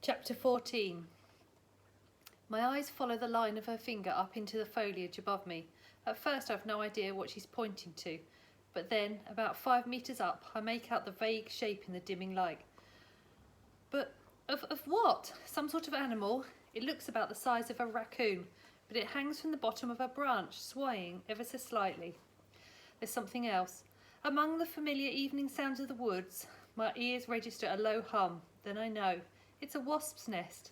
Chapter 14. My eyes follow the line of her finger up into the foliage above me. At first I've no idea what she's pointing to, but then, about 5 metres up, I make out the vague shape in the dimming light. But of what? Some sort of animal? It looks about the size of a raccoon, but it hangs from the bottom of a branch, swaying ever so slightly. There's something else. Among the familiar evening sounds of the woods, my ears register a low hum. Then I know. It's a wasp's nest.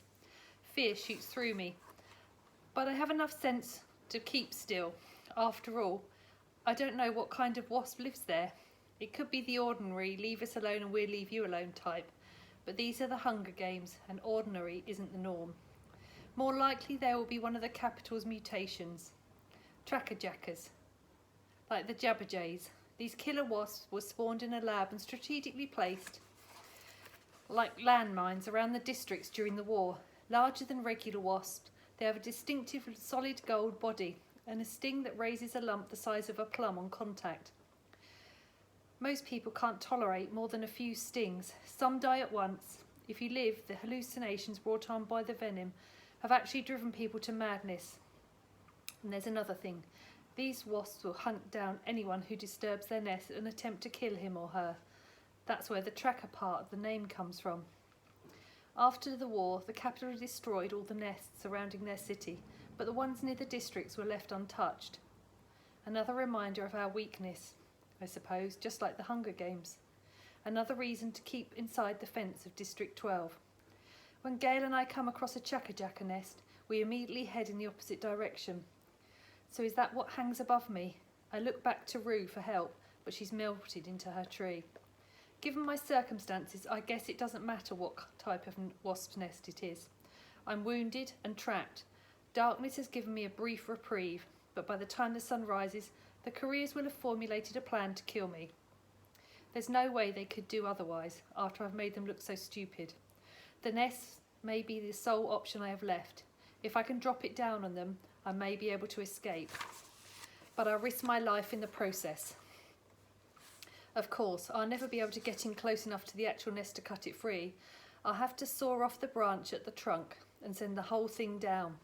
Fear shoots through me, but I have enough sense to keep still. After all, I don't know what kind of wasp lives there. It could be the ordinary leave us alone and we'll leave you alone type, but these are the Hunger Games and ordinary isn't the norm. More likely there will be one of the capital's mutations. Trackerjackers, like the jabberjays. These killer wasps were spawned in a lab and strategically placed like landmines around the districts during the war. Larger than regular wasps, they have a distinctive solid gold body and a sting that raises a lump the size of a plum on contact. Most people can't tolerate more than a few stings. Some die at once. If you live, the hallucinations brought on by the venom have actually driven people to madness. And there's another thing. These wasps will hunt down anyone who disturbs their nest and attempt to kill him or her. That's where the tracker part of the name comes from. After the war, the capital destroyed all the nests surrounding their city, but the ones near the districts were left untouched. Another reminder of our weakness, I suppose, just like the Hunger Games. Another reason to keep inside the fence of District 12. When Gail and I come across a chackerjacker nest, we immediately head in the opposite direction. So is that what hangs above me? I look back to Rue for help, but she's melted into her tree. Given my circumstances, I guess it doesn't matter what type of wasp's nest it is. I'm wounded and trapped. Darkness has given me a brief reprieve, but by the time the sun rises, the Couriers will have formulated a plan to kill me. There's no way they could do otherwise, after I've made them look so stupid. The nest may be the sole option I have left. If I can drop it down on them, I may be able to escape. But I'll risk my life in the process. Of course, I'll never be able to get in close enough to the actual nest to cut it free. I'll have to saw off the branch at the trunk and send the whole thing down.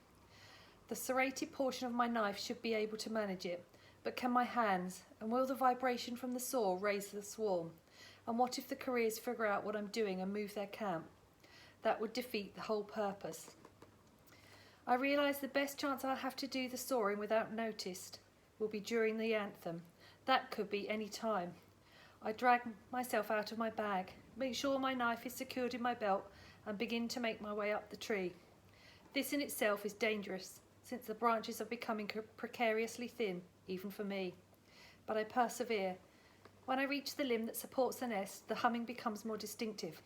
The serrated portion of my knife should be able to manage it, but can my hands, and will the vibration from the saw raise the swarm? And what if the Couriers figure out what I'm doing and move their camp? That would defeat the whole purpose. I realise the best chance I'll have to do the sawing without noticed will be during the anthem. That could be any time. I drag myself out of my bag, make sure my knife is secured in my belt, and begin to make my way up the tree. This in itself is dangerous, since the branches are becoming precariously thin, even for me. But I persevere. When I reach the limb that supports the nest, the humming becomes more distinctive.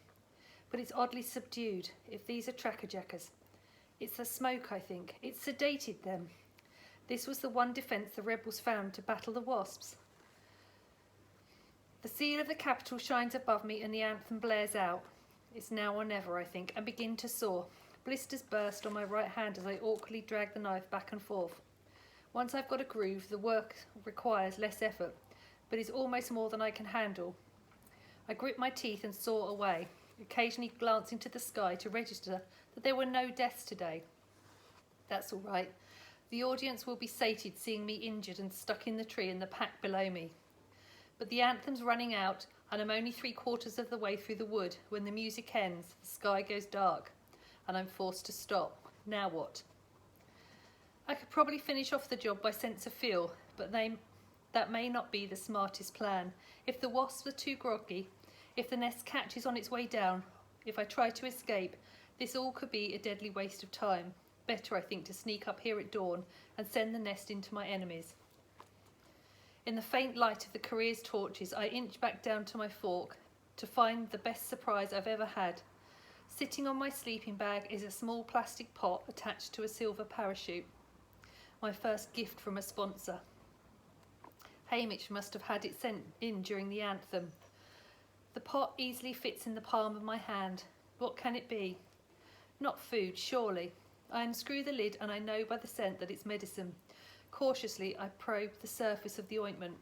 But it's oddly subdued, if these are trackerjackers. It's the smoke, I think. It sedated them. This was the one defence the rebels found to battle the wasps. The seal of the capital shines above me and the anthem blares out. It's now or never, I think, and begin to saw. Blisters burst on my right hand as I awkwardly drag the knife back and forth. Once I've got a groove, the work requires less effort, but is almost more than I can handle. I grit my teeth and saw away, occasionally glancing to the sky to register that there were no deaths today. That's all right. The audience will be sated seeing me injured and stuck in the tree and the pack below me. But the anthem's running out, and I'm only 3/4 of the way through the wood when the music ends, the sky goes dark, and I'm forced to stop. Now what? I could probably finish off the job by sense of feel, but that may not be the smartest plan. If the wasps are too groggy, if the nest catches on its way down, if I try to escape, this all could be a deadly waste of time. Better, I think, to sneak up here at dawn and send the nest into my enemies. In the faint light of the Couriers' torches, I inch back down to my fork to find the best surprise I've ever had. Sitting on my sleeping bag is a small plastic pot attached to a silver parachute. My first gift from a sponsor. Hamish must have had it sent in during the anthem. The pot easily fits in the palm of my hand. What can it be? Not food, surely. I unscrew the lid and I know by the scent that it's medicine. Cautiously, I probe the surface of the ointment.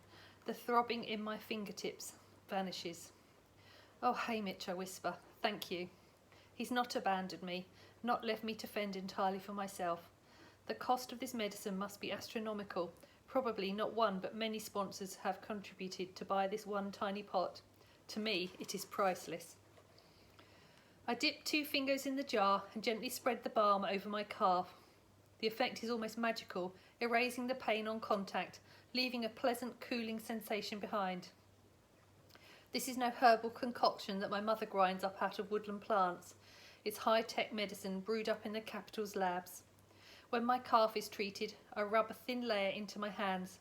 The throbbing in my fingertips vanishes. "Oh, Hamish," I whisper, "thank you." He's not abandoned me, not left me to fend entirely for myself. The cost of this medicine must be astronomical. Probably not one but many sponsors have contributed to buy this one tiny pot. To me, it is priceless. I dip 2 fingers in the jar and gently spread the balm over my calf. The effect is almost magical, erasing the pain on contact, leaving a pleasant cooling sensation behind. This is no herbal concoction that my mother grinds up out of woodland plants. It's high-tech medicine brewed up in the capital's labs. When my calf is treated, I rub a thin layer into my hands.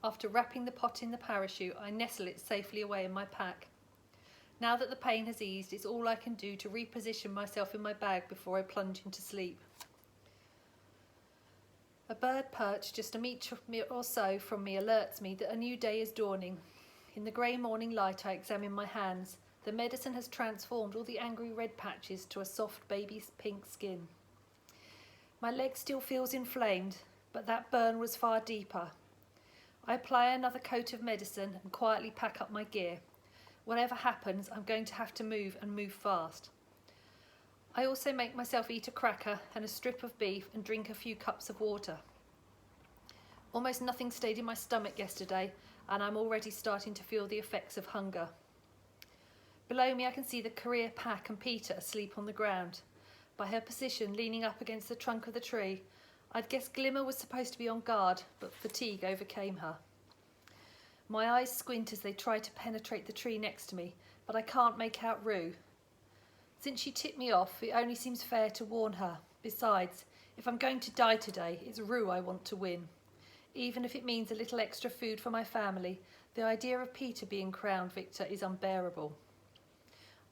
After wrapping the pot in the parachute, I nestle it safely away in my pack. Now that the pain has eased, it's all I can do to reposition myself in my bag before I plunge into sleep. A bird perched just a metre or so from me alerts me that a new day is dawning. In the grey morning light, I examine my hands. The medicine has transformed all the angry red patches to a soft baby pink skin. My leg still feels inflamed, but that burn was far deeper. I apply another coat of medicine and quietly pack up my gear. Whatever happens, I'm going to have to move and move fast. I also make myself eat a cracker and a strip of beef and drink a few cups of water. Almost nothing stayed in my stomach yesterday, and I'm already starting to feel the effects of hunger. Below me I can see the career pack and Peter asleep on the ground. By her position, leaning up against the trunk of the tree, I'd guess Glimmer was supposed to be on guard, but fatigue overcame her. My eyes squint as they try to penetrate the tree next to me, but I can't make out Rue. Since she tipped me off, it only seems fair to warn her. Besides, if I'm going to die today, it's Rue I want to win. Even if it means a little extra food for my family, the idea of Peter being crowned victor is unbearable.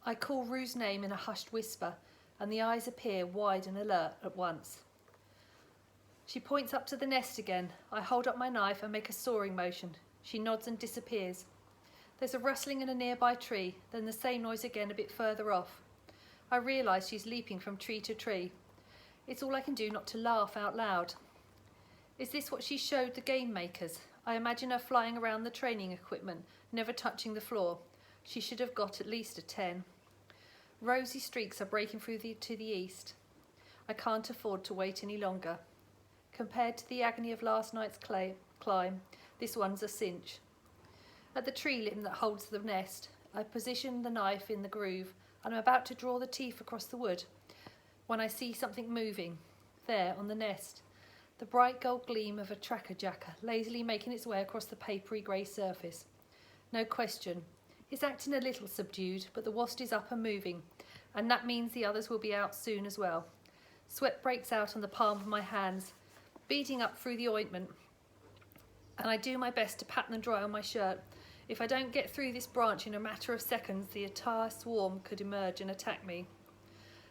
I call Rue's name in a hushed whisper, and the eyes appear wide and alert at once. She points up to the nest again. I hold up my knife and make a sawing motion. She nods and disappears. There's a rustling in a nearby tree, then the same noise again a bit further off. I realise she's leaping from tree to tree. It's all I can do not to laugh out loud. Is this what she showed the game makers? I imagine her flying around the training equipment, never touching the floor. She should have got at least a 10. Rosy streaks are breaking through to the east. I can't afford to wait any longer. Compared to the agony of last night's climb, this one's a cinch. At the tree limb that holds the nest, I position the knife in the groove and I'm about to draw the teeth across the wood when I see something moving. There, on the nest, the bright gold gleam of a tracker jacker lazily making its way across the papery grey surface. No question. It's acting a little subdued, but the wasp is up and moving, and that means the others will be out soon as well. Sweat breaks out on the palm of my hands, beading up through the ointment, and I do my best to pat them dry on my shirt. If I don't get through this branch in a matter of seconds, the entire swarm could emerge and attack me.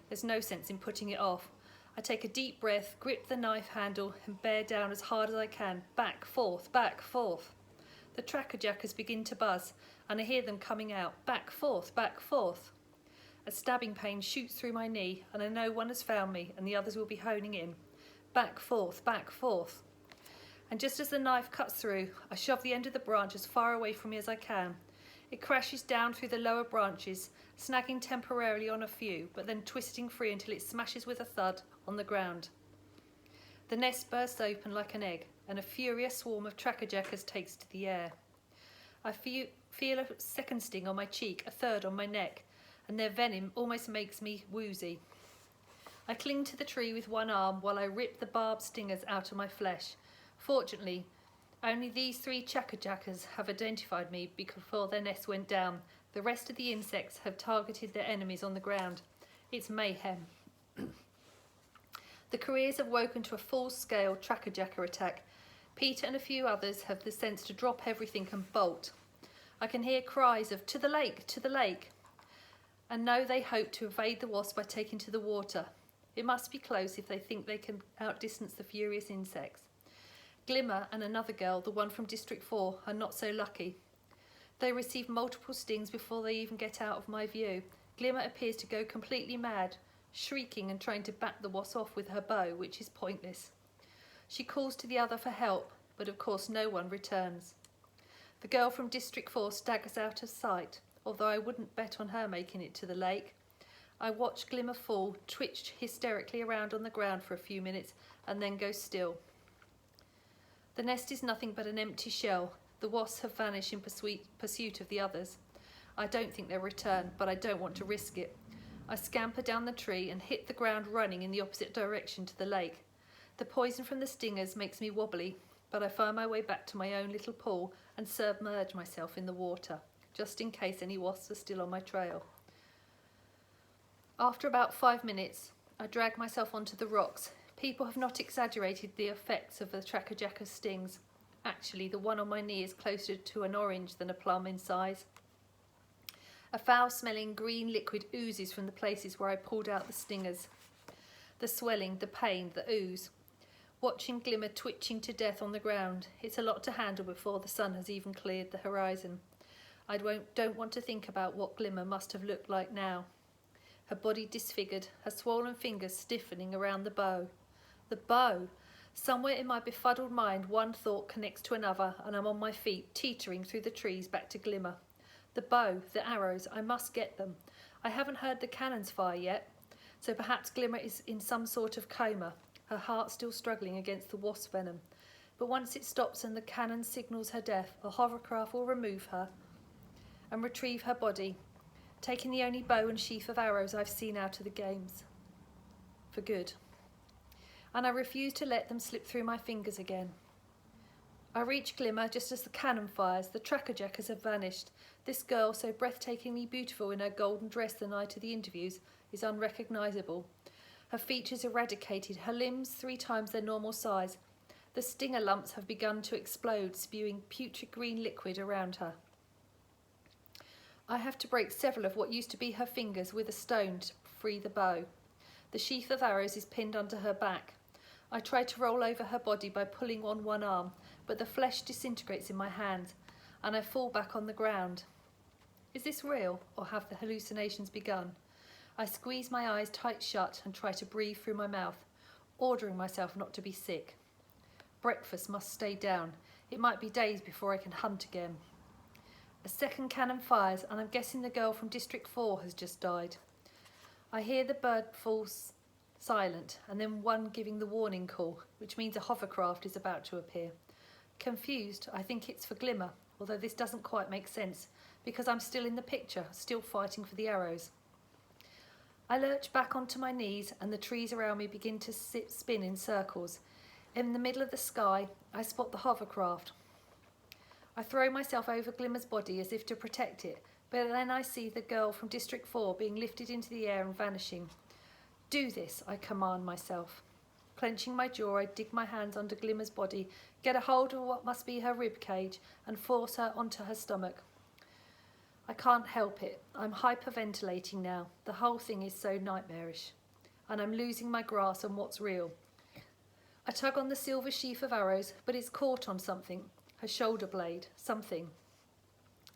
There's no sense in putting it off. I take a deep breath, grip the knife handle and bear down as hard as I can. Back, forth, back, forth. The tracker jackers begin to buzz and I hear them coming out. Back, forth, back, forth. A stabbing pain shoots through my knee and I know one has found me and the others will be honing in. Back, forth, back, forth. And just as the knife cuts through, I shove the end of the branch as far away from me as I can. It crashes down through the lower branches, snagging temporarily on a few, but then twisting free until it smashes with a thud on the ground. The nest bursts open like an egg, and a furious swarm of trackerjackers takes to the air. I feel a second sting on my cheek, a third on my neck, and their venom almost makes me woozy. I cling to the tree with one arm while I rip the barbed stingers out of my flesh. Fortunately, only these 3 trackerjackers have identified me before their nest went down. The rest of the insects have targeted their enemies on the ground. It's mayhem. The careers have woken to a full-scale trackerjacker attack. Peter and a few others have the sense to drop everything and bolt. I can hear cries of to the lake, and know they hope to evade the wasp by taking to the water. It must be close if they think they can outdistance the furious insects. Glimmer and another girl, the one from District 4, are not so lucky. They receive multiple stings before they even get out of my view. Glimmer appears to go completely mad, shrieking and trying to bat the wasp off with her bow, which is pointless. She calls to the other for help, but of course no one returns. The girl from District 4 staggers out of sight, although I wouldn't bet on her making it to the lake. I watch Glimmer fall, twitch hysterically around on the ground for a few minutes, and then go still. The nest is nothing but an empty shell. The wasps have vanished in pursuit of the others. I don't think they'll return, but I don't want to risk it. I scamper down the tree and hit the ground running in the opposite direction to the lake. The poison from the stingers makes me wobbly, but I find my way back to my own little pool and submerge myself in the water, just in case any wasps are still on my trail. After about 5 minutes, I drag myself onto the rocks. People have not exaggerated the effects of the Trachyjacka's stings. Actually, the one on my knee is closer to an orange than a plum in size. A foul-smelling green liquid oozes from the places where I pulled out the stingers. The swelling, the pain, the ooze. Watching Glimmer twitching to death on the ground, it's a lot to handle before the sun has even cleared the horizon. I don't want to think about what Glimmer must have looked like now. Her body disfigured, her swollen fingers stiffening around the bow. The bow! Somewhere in my befuddled mind, one thought connects to another, and I'm on my feet, teetering through the trees back to Glimmer. The bow, the arrows, I must get them. I haven't heard the cannons fire yet, so perhaps Glimmer is in some sort of coma, her heart still struggling against the wasp venom. But once it stops and the cannon signals her death, a hovercraft will remove her and retrieve her body, taking the only bow and sheath of arrows I've seen out of the games. For good. And I refuse to let them slip through my fingers again. I reach Glimmer just as the cannon fires. The Trachyjackas have vanished. This girl, so breathtakingly beautiful in her golden dress the night of the interviews, is unrecognisable. Her features eradicated, her limbs 3 times their normal size. The stinger lumps have begun to explode, spewing putrid green liquid around her. I have to break several of what used to be her fingers with a stone to free the bow. The sheath of arrows is pinned under her back. I try to roll over her body by pulling on one arm, but the flesh disintegrates in my hand, and I fall back on the ground. Is this real, or have the hallucinations begun? I squeeze my eyes tight shut and try to breathe through my mouth, ordering myself not to be sick. Breakfast must stay down. It might be days before I can hunt again. A second cannon fires, and I'm guessing the girl from District 4 has just died. I hear the bird fall silent, and then one giving the warning call, which means a hovercraft is about to appear. Confused, I think it's for Glimmer, although this doesn't quite make sense, because I'm still in the picture, still fighting for the arrows. I lurch back onto my knees, and the trees around me begin to spin in circles. In the middle of the sky, I spot the hovercraft. I throw myself over Glimmer's body as if to protect it, but then I see the girl from District 4 being lifted into the air and vanishing. Do this, I command myself. Clenching my jaw, I dig my hands under Glimmer's body, get a hold of what must be her rib cage, and force her onto her stomach. I can't help it. I'm hyperventilating now. The whole thing is so nightmarish, and I'm losing my grasp on what's real. I tug on the silver sheath of arrows, but it's caught on something, her shoulder blade, something,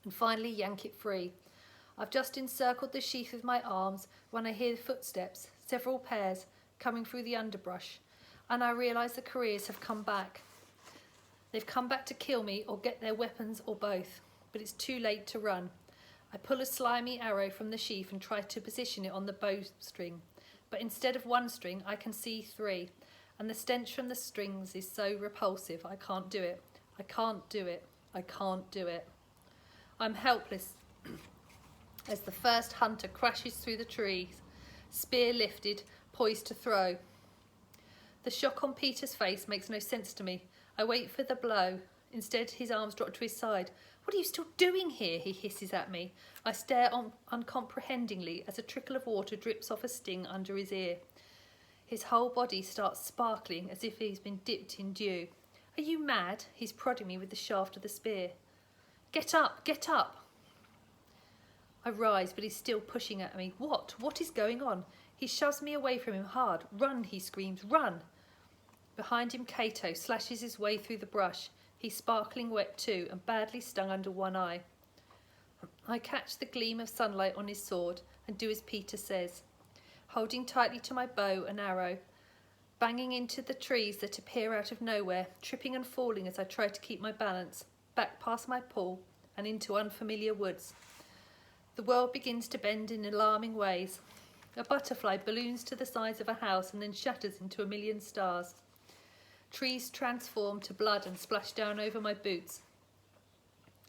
and finally yank it free. I've just encircled the sheath with my arms when I hear footsteps, several pairs, coming through the underbrush, and I realise the careers have come back. They've come back to kill me or get their weapons or both, but it's too late to run. I pull a slimy arrow from the sheath and try to position it on the bowstring, but instead of 1 string I can see 3, and the stench from the strings is so repulsive. I can't do it. I can't do it. I can't do it. I'm helpless as the first hunter crashes through the trees, spear lifted, poised to throw. The shock on Peter's face makes no sense to me. I wait for the blow. Instead, his arms drop to his side. "What are you still doing here?" he hisses at me. I stare on uncomprehendingly as a trickle of water drips off a sting under his ear. His whole body starts sparkling as if he's been dipped in dew. "Are you mad?" He's prodding me with the shaft of the spear. "Get up! Get up!" I rise, but he's still pushing at me. What is going on? He shoves me away from him hard. "Run!" he screams. "Run!" Behind him, Cato slashes his way through the brush. He's sparkling wet too, and badly stung under one eye. I catch the gleam of sunlight on his sword and do as Peter says, holding tightly to my bow and arrow, banging into the trees that appear out of nowhere, tripping and falling as I try to keep my balance, back past my pool and into unfamiliar woods. The world begins to bend in alarming ways. A butterfly balloons to the size of a house and then shatters into a million stars. Trees transform to blood and splash down over my boots.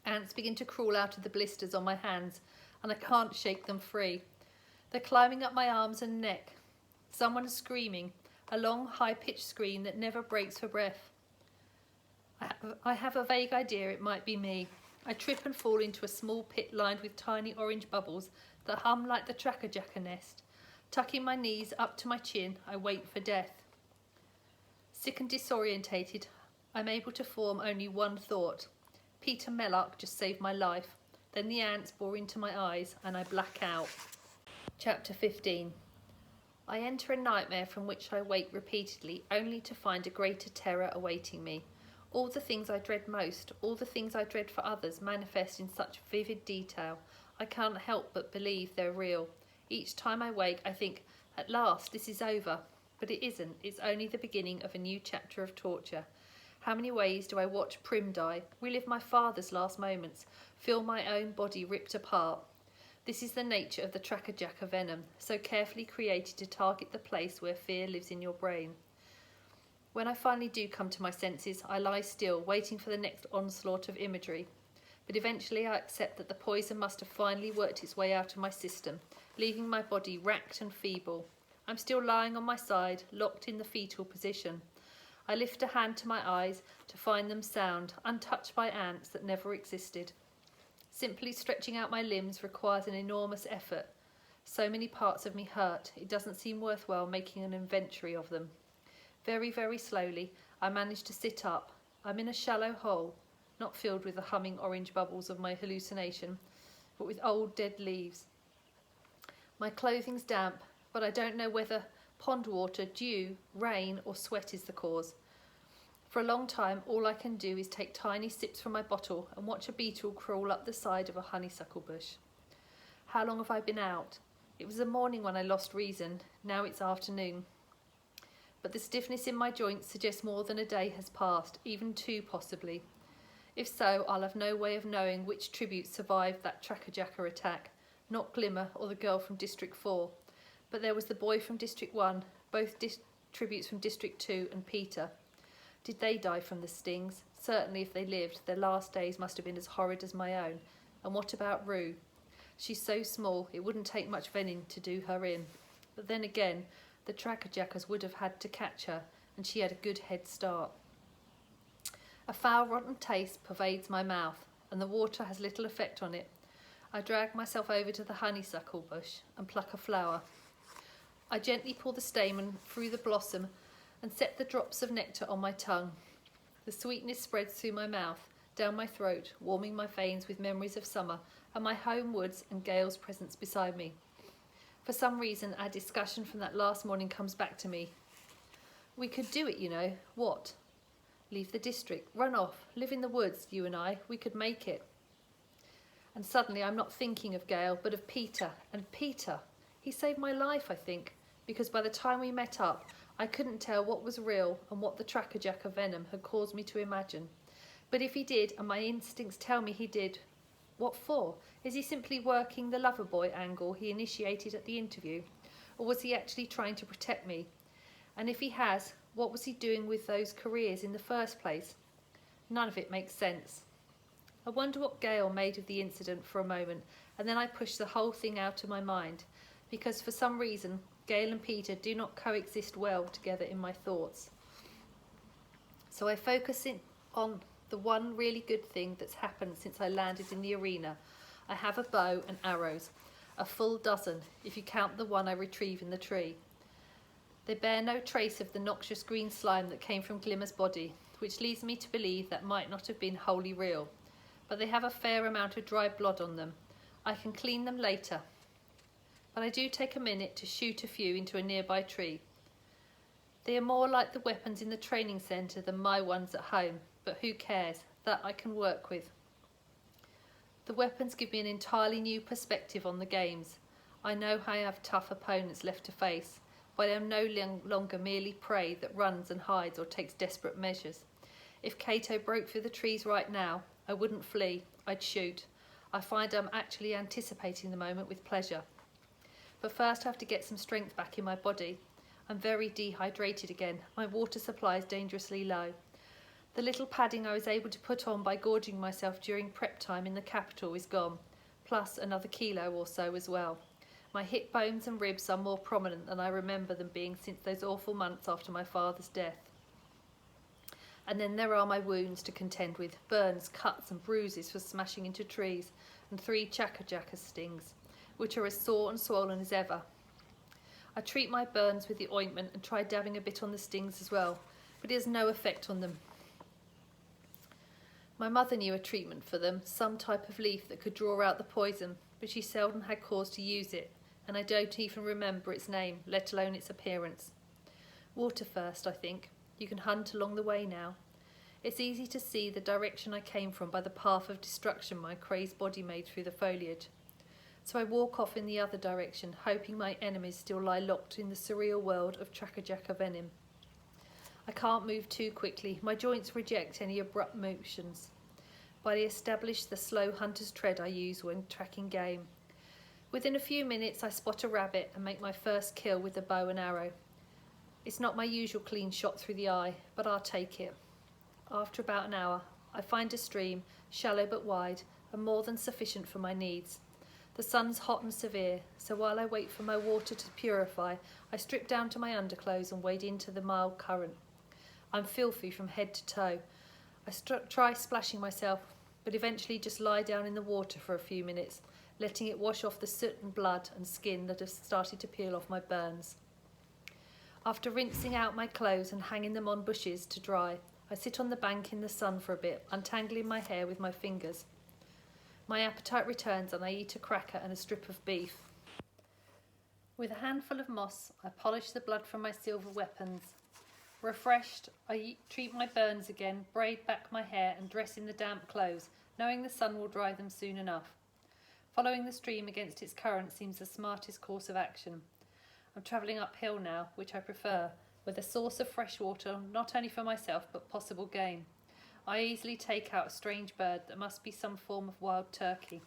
Ants begin to crawl out of the blisters on my hands, and I can't shake them free. They're climbing up my arms and neck. Someone is screaming, a long, high-pitched scream that never breaks for breath. I have a vague idea it might be me. I trip and fall into a small pit lined with tiny orange bubbles that hum like the tracker-jacker nest. Tucking my knees up to my chin, I wait for death. Sick and disorientated, I'm able to form only one thought. Peter Mellark just saved my life. Then the ants bore into my eyes and I black out. Chapter 15. I enter a nightmare from which I wake repeatedly, only to find a greater terror awaiting me. All the things I dread most, all the things I dread for others, manifest in such vivid detail. I can't help but believe they're real. Each time I wake, I think, at last, this is over. But it isn't. It's only the beginning of a new chapter of torture. How many ways do I watch Prim die, relive my father's last moments, feel my own body ripped apart? This is the nature of the tracker-jacker venom, so carefully created to target the place where fear lives in your brain. When I finally do come to my senses, I lie still, waiting for the next onslaught of imagery. But eventually I accept that the poison must have finally worked its way out of my system, leaving my body racked and feeble. I'm still lying on my side, locked in the fetal position. I lift a hand to my eyes to find them sound, untouched by ants that never existed. Simply stretching out my limbs requires an enormous effort. So many parts of me hurt, it doesn't seem worthwhile making an inventory of them. Very, very slowly, I manage to sit up. I'm in a shallow hole, not filled with the humming orange bubbles of my hallucination, but with old dead leaves. My clothing's damp, but I don't know whether pond water, dew, rain or sweat is the cause. For a long time, all I can do is take tiny sips from my bottle and watch a beetle crawl up the side of a honeysuckle bush. How long have I been out? It was the morning when I lost reason. Now it's afternoon. But the stiffness in my joints suggests more than a day has passed, even two possibly. If so, I'll have no way of knowing which tribute survived that tracker-jacker attack. Not Glimmer or the girl from District 4. But there was the boy from District 1, both tributes from District 2 and Peter. Did they die from the stings? Certainly if they lived, their last days must have been as horrid as my own. And what about Rue? She's so small, it wouldn't take much venom to do her in. But then again, the tracker-jackers would have had to catch her, and she had a good head start. A foul, rotten taste pervades my mouth, and the water has little effect on it. I drag myself over to the honeysuckle bush and pluck a flower. I gently pull the stamen through the blossom and set the drops of nectar on my tongue. The sweetness spreads through my mouth, down my throat, warming my veins with memories of summer and my home woods and Gail's presence beside me. For some reason, our discussion from that last morning comes back to me. We could do it, you know. What? Leave the district, run off, live in the woods, you and I. We could make it. And suddenly I'm not thinking of Gail, but of Peter. And Peter, he saved my life, I think, because by the time we met up, I couldn't tell what was real and what the tracker-jacker venom had caused me to imagine. But if he did, and my instincts tell me he did, what for? Is he simply working the lover boy angle he initiated at the interview? Or was he actually trying to protect me? And if he has, what was he doing with those careers in the first place? None of it makes sense. I wonder what Gail made of the incident for a moment, and then I push the whole thing out of my mind, because for some reason Gail and Peter do not coexist well together in my thoughts. So I focus in on the one really good thing that's happened since I landed in the arena. I have a bow and arrows, a full dozen, if you count the one I retrieve in the tree. They bear no trace of the noxious green slime that came from Glimmer's body, which leads me to believe that might not have been wholly real. But they have a fair amount of dry blood on them. I can clean them later. But I do take a minute to shoot a few into a nearby tree. They are more like the weapons in the training centre than my ones at home, but who cares? That I can work with. The weapons give me an entirely new perspective on the games. I know I have tough opponents left to face, but I am no longer merely prey that runs and hides or takes desperate measures. If Cato broke through the trees right now, I wouldn't flee, I'd shoot. I find I'm actually anticipating the moment with pleasure. but first I have to get some strength back in my body. I'm very dehydrated again. My water supply is dangerously low. The little padding I was able to put on by gorging myself during prep time in the capital is gone, plus another kilo or so as well. My hip bones and ribs are more prominent than I remember them being since those awful months after my father's death. And then there are my wounds to contend with, burns, cuts and bruises for smashing into trees, and 3 chakajaka stings, which are as sore and swollen as ever. I treat my burns with the ointment and try dabbing a bit on the stings as well, but it has no effect on them. My mother knew a treatment for them, some type of leaf that could draw out the poison, but she seldom had cause to use it, and I don't even remember its name, let alone its appearance. Water first, I think. You can hunt along the way now. It's easy to see the direction I came from by the path of destruction my crazed body made through the foliage. So I walk off in the other direction, hoping my enemies still lie locked in the surreal world of chakajaka venom. I can't move too quickly. My joints reject any abrupt motions. But I establish the slow hunter's tread I use when tracking game. Within a few minutes I spot a rabbit and make my first kill with the bow and arrow. It's not my usual clean shot through the eye, but I'll take it. After about an hour, I find a stream, shallow but wide, and more than sufficient for my needs. The sun's hot and severe, so while I wait for my water to purify, I strip down to my underclothes and wade into the mild current. I'm filthy from head to toe. I try splashing myself, but eventually just lie down in the water for a few minutes, letting it wash off the soot and blood and skin that have started to peel off my burns. After rinsing out my clothes and hanging them on bushes to dry, I sit on the bank in the sun for a bit, untangling my hair with my fingers. My appetite returns and I eat a cracker and a strip of beef. With a handful of moss, I polish the blood from my silver weapons. Refreshed, I treat my burns again, braid back my hair and dress in the damp clothes, knowing the sun will dry them soon enough. Following the stream against its current seems the smartest course of action. I'm travelling uphill now, which I prefer, with a source of fresh water not only for myself but possible game. I easily take out a strange bird that must be some form of wild turkey.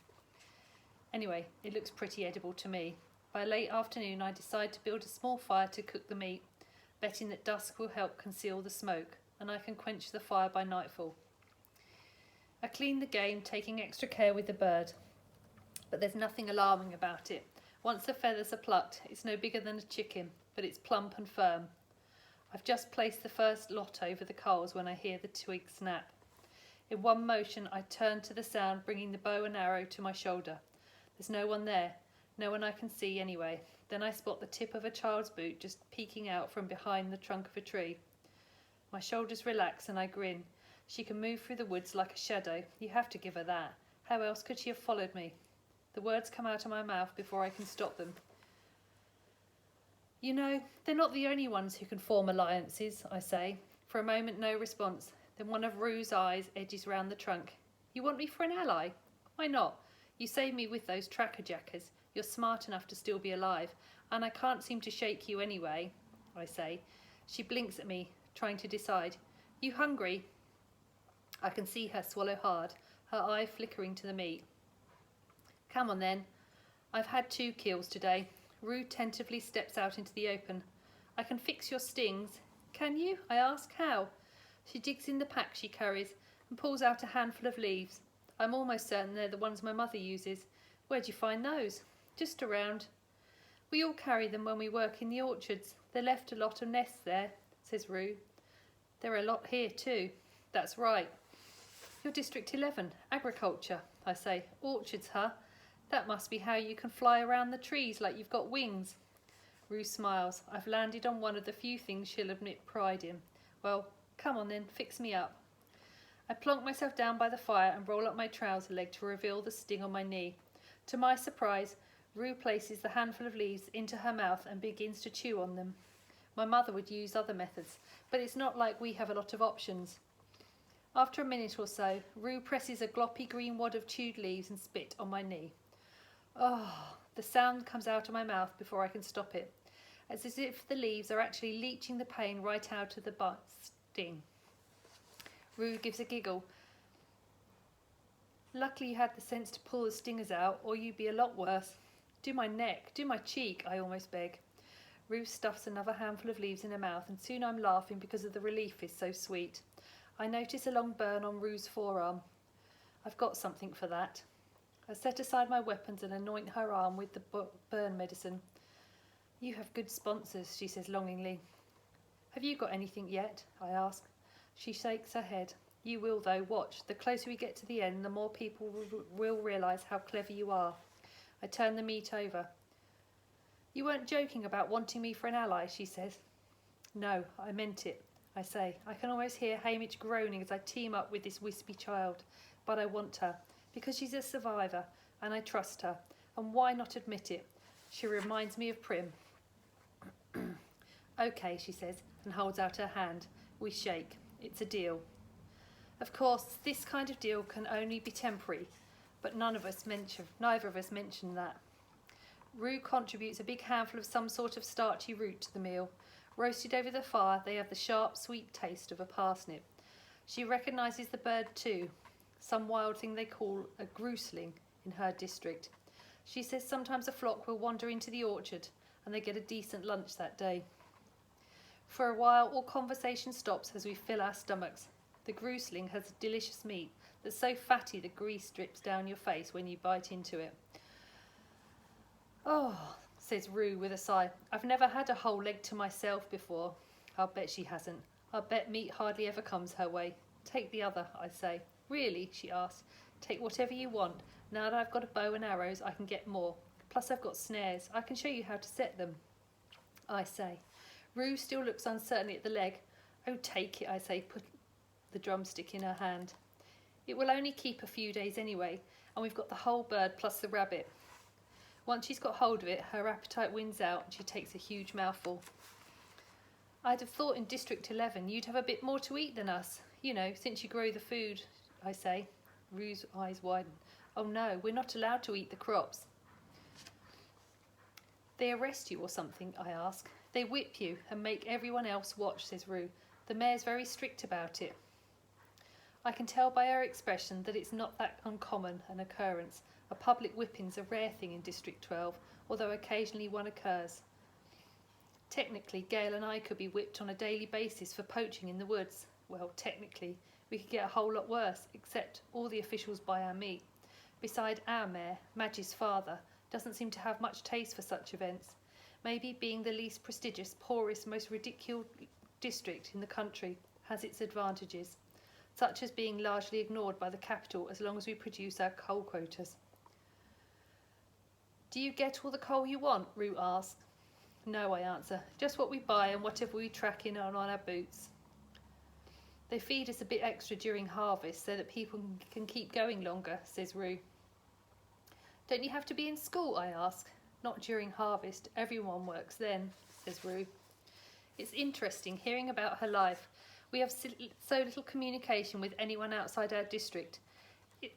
Anyway, it looks pretty edible to me. By late afternoon I decide to build a small fire to cook the meat, betting that dusk will help conceal the smoke, and I can quench the fire by nightfall. I clean the game, taking extra care with the bird, but there's nothing alarming about it. Once the feathers are plucked, it's no bigger than a chicken, but it's plump and firm. I've just placed the first lot over the coals when I hear the twig snap. In one motion I turn to the sound, bringing the bow and arrow to my shoulder. There's no one there, no one I can see anyway. Then I spot the tip of a child's boot just peeking out from behind the trunk of a tree. My shoulders relax and I grin. She can move through the woods like a shadow. You have to give her that. How else could she have followed me? The words come out of my mouth before I can stop them. You know, they're not the only ones who can form alliances, I say. For a moment, no response. Then one of Rue's eyes edges round the trunk. You want me for an ally? Why not? You saved me with those trackerjackers. You're smart enough to still be alive, and I can't seem to shake you anyway, I say. She blinks at me, trying to decide. You hungry? I can see her swallow hard, her eye flickering to the meat. Come on then. I've had 2 kills today. Rue tentatively steps out into the open. I can fix your stings. Can you? I ask. How? She digs in the pack she carries and pulls out a handful of leaves. I'm almost certain they're the ones my mother uses. Where'd you find those? Just around. We all carry them when we work in the orchards. They left a lot of nests there, says Rue. There are a lot here too. That's right. You're District 11, agriculture, I say. Orchards, huh? That must be how you can fly around the trees like you've got wings. Rue smiles. I've landed on one of the few things she'll admit pride in. Well, come on then, fix me up. I plonk myself down by the fire and roll up my trouser leg to reveal the sting on my knee. To my surprise, Rue places the handful of leaves into her mouth and begins to chew on them. My mother would use other methods, but it's not like we have a lot of options. After a minute or so, Rue presses a gloppy green wad of chewed leaves and spit on my knee. Oh, the sound comes out of my mouth before I can stop it, as if the leaves are actually leaching the pain right out of the sting. Rue gives a giggle. Luckily you had the sense to pull the stingers out, or you'd be a lot worse. Do my neck, do my cheek, I almost beg. Rue stuffs another handful of leaves in her mouth, and soon I'm laughing because of the relief is so sweet. I notice a long burn on Rue's forearm. I've got something for that. I set aside my weapons and anoint her arm with the burn medicine. You have good sponsors, she says longingly. Have you got anything yet? I ask. She shakes her head. You will though, watch. The closer we get to the end, the more people will realise how clever you are. I turn the meat over. You weren't joking about wanting me for an ally, she says. No, I meant it, I say. I can almost hear Hamish groaning as I team up with this wispy child. But I want her, because she's a survivor, and I trust her. And why not admit it? She reminds me of Prim. Okay, she says, and holds out her hand. We shake. It's a deal. Of course, this kind of deal can only be temporary, but neither of us mention that. Rue contributes a big handful of some sort of starchy root to the meal. Roasted over the fire, they have the sharp, sweet taste of a parsnip. She recognises the bird too, some wild thing they call a grousling in her district. She says sometimes a flock will wander into the orchard and they get a decent lunch that day. For a while, all conversation stops as we fill our stomachs. The grousling has delicious meat that's so fatty the grease drips down your face when you bite into it. Oh, says Rue with a sigh. I've never had a whole leg to myself before. I'll bet she hasn't. I'll bet meat hardly ever comes her way. Take the other, I say. Really, she asks. Take whatever you want. Now that I've got a bow and arrows, I can get more. Plus I've got snares. I can show you how to set them, I say. Rue still looks uncertainly at the leg. Oh, take it, I say, put the drumstick in her hand. It will only keep a few days anyway, and we've got the whole bird plus the rabbit. Once she's got hold of it, her appetite wins out and she takes a huge mouthful. I'd have thought in District 11 you'd have a bit more to eat than us. You know, since you grow the food, I say. Rue's eyes widen. Oh no, we're not allowed to eat the crops. They arrest you or something, I ask. They whip you and make everyone else watch, says Rue. The mayor's very strict about it. I can tell by her expression that it's not that uncommon an occurrence. A public whipping's a rare thing in District 12, although occasionally one occurs. Technically, Gail and I could be whipped on a daily basis for poaching in the woods. Well, technically, we could get a whole lot worse, except all the officials buy our meat. Beside our mayor, Madge's father, doesn't seem to have much taste for such events. Maybe being the least prestigious, poorest, most ridiculous district in the country has its advantages, such as being largely ignored by the capital as long as we produce our coal quotas. Do you get all the coal you want? Rue asks. No, I answer, just what we buy and whatever we track in on our boots. They feed us a bit extra during harvest so that people can keep going longer, says Rue. Don't you have to be in school? I ask. Not during harvest, everyone works then, says Rue. It's interesting hearing about her life. We have so little communication with anyone outside our district.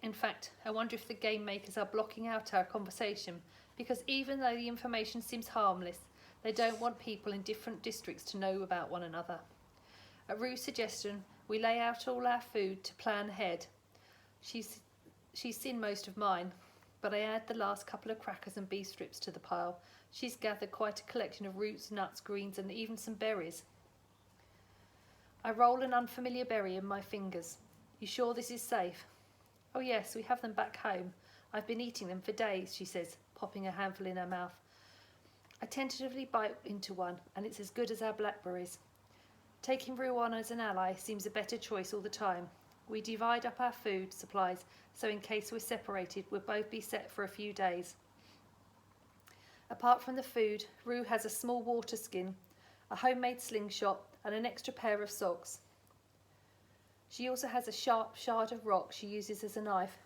In fact, I wonder if the game makers are blocking out our conversation, because even though the information seems harmless, they don't want people in different districts to know about one another. At Rue's suggestion, we lay out all our food to plan ahead. She's seen most of mine, but I add the last couple of crackers and beef strips to the pile. She's gathered quite a collection of roots, nuts, greens, and even some berries. I roll an unfamiliar berry in my fingers. You sure this is safe? Oh yes, we have them back home. I've been eating them for days, she says, popping a handful in her mouth. I tentatively bite into one, and it's as good as our blackberries. Taking Rue on as an ally seems a better choice all the time. We divide up our food supplies, so in case we're separated, we'll both be set for a few days. Apart from the food, Rue has a small water skin, a homemade slingshot, and an extra pair of socks. She also has a sharp shard of rock she uses as a knife.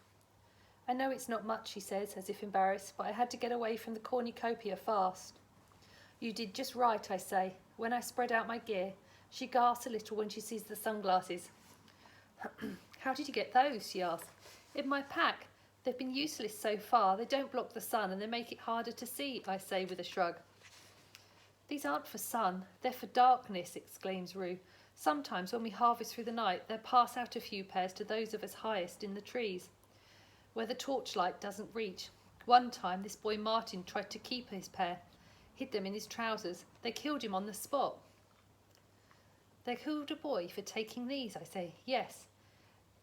I know it's not much, she says, as if embarrassed, but I had to get away from the cornucopia fast. You did just right, I say. When I spread out my gear, she gasps a little when she sees the sunglasses. How did you get those? She asks. In my pack. They've been useless so far. They don't block the sun and they make it harder to see, I say with a shrug. These aren't for sun, they're for darkness, exclaims Rue. Sometimes when we harvest through the night, they'll pass out a few pairs to those of us highest in the trees, where the torchlight doesn't reach. One time this boy Martin tried to keep his pair, hid them in his trousers. They killed him on the spot. They killed a boy for taking these, I say. Yes,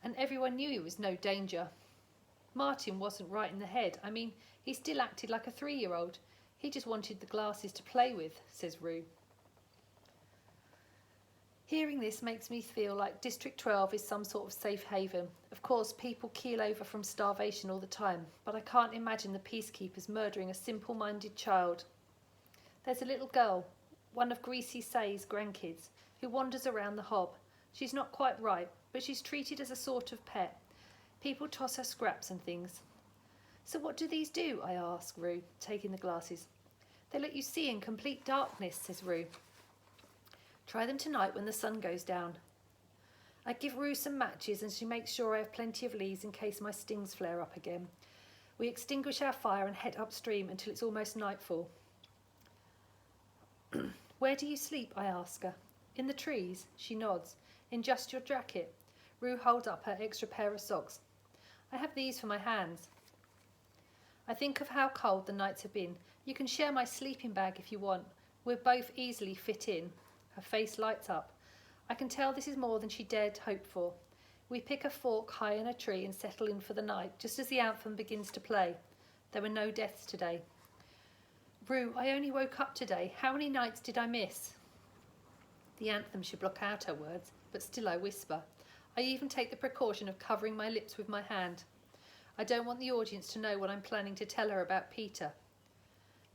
and everyone knew he was no danger. Martin wasn't right in the head. I mean, he still acted like a 3-year-old. He just wanted the glasses to play with, says Rue. Hearing this makes me feel like District 12 is some sort of safe haven. Of course, people keel over from starvation all the time, but I can't imagine the peacekeepers murdering a simple-minded child. There's a little girl, one of Greasy Say's grandkids, who wanders around the hob. She's not quite right, but she's treated as a sort of pet. People toss her scraps and things. So what do these do? I ask Rue, taking the glasses. They let you see in complete darkness, says Rue. Try them tonight when the sun goes down. I give Rue some matches and she makes sure I have plenty of leaves in case my stings flare up again. We extinguish our fire and head upstream until it's almost nightfall. Where do you sleep? I ask her. In the trees, she nods. In just your jacket. Rue holds up her extra pair of socks. I have these for my hands. I think of how cold the nights have been. You can share my sleeping bag if you want. We're both easily fit in. Her face lights up. I can tell this is more than she dared hope for. We pick a fork high in a tree and settle in for the night, just as the anthem begins to play. There were no deaths today. Rue, I only woke up today. How many nights did I miss? The anthem should block out her words, but still I whisper. I even take the precaution of covering my lips with my hand. I don't want the audience to know what I'm planning to tell her about Peter.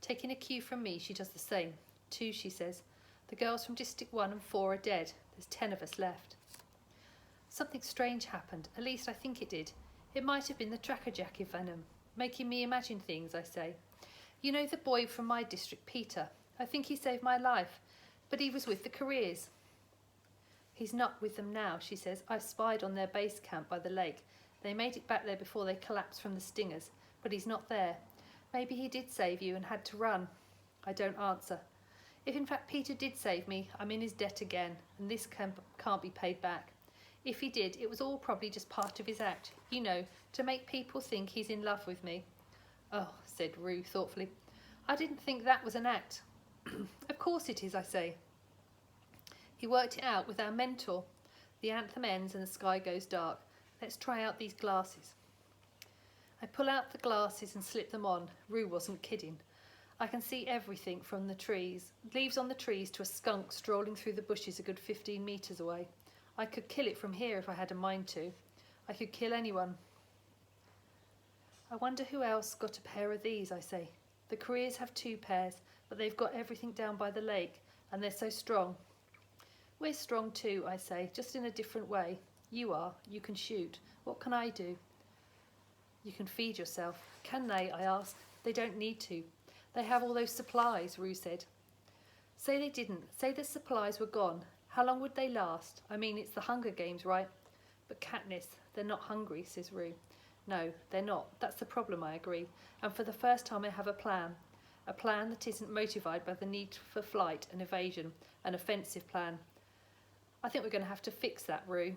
Taking a cue from me, she does the same. 2, she says. The girls from District 1 and 4 are dead. There's 10 of us left. Something strange happened. At least I think it did. It might have been the tracker jacket venom, making me imagine things, I say. You know the boy from my district, Peter. I think he saved my life, but he was with the Careers. He's not with them now, she says. I've spied on their base camp by the lake. They made it back there before they collapsed from the stingers, but he's not there. Maybe he did save you and had to run. I don't answer. If in fact Peter did save me, I'm in his debt again, and this can't be paid back. If he did, it was all probably just part of his act, you know, to make people think he's in love with me. Oh, said Rue thoughtfully. I didn't think that was an act. Of course it is, I say. He worked it out with our mentor. The anthem ends and the sky goes dark. Let's try out these glasses. I pull out the glasses and slip them on. Rue wasn't kidding. I can see everything from the trees, leaves on the trees to a skunk strolling through the bushes a good 15 metres away. I could kill it from here if I had a mind to. I could kill anyone. I wonder who else got a pair of these, I say. The Careers have 2 pairs, but they've got everything down by the lake, and they're so strong. We're strong too, I say, just in a different way. You are. You can shoot. What can I do? You can feed yourself. Can they? I ask. They don't need to. They have all those supplies, Rue said. Say they didn't. Say the supplies were gone. How long would they last? I mean, it's the Hunger Games, right? But Katniss, they're not hungry, says Rue. No, they're not. That's the problem, I agree. And for the first time I have a plan. A plan that isn't motivated by the need for flight and evasion. An offensive plan. I think we're going to have to fix that, Rue.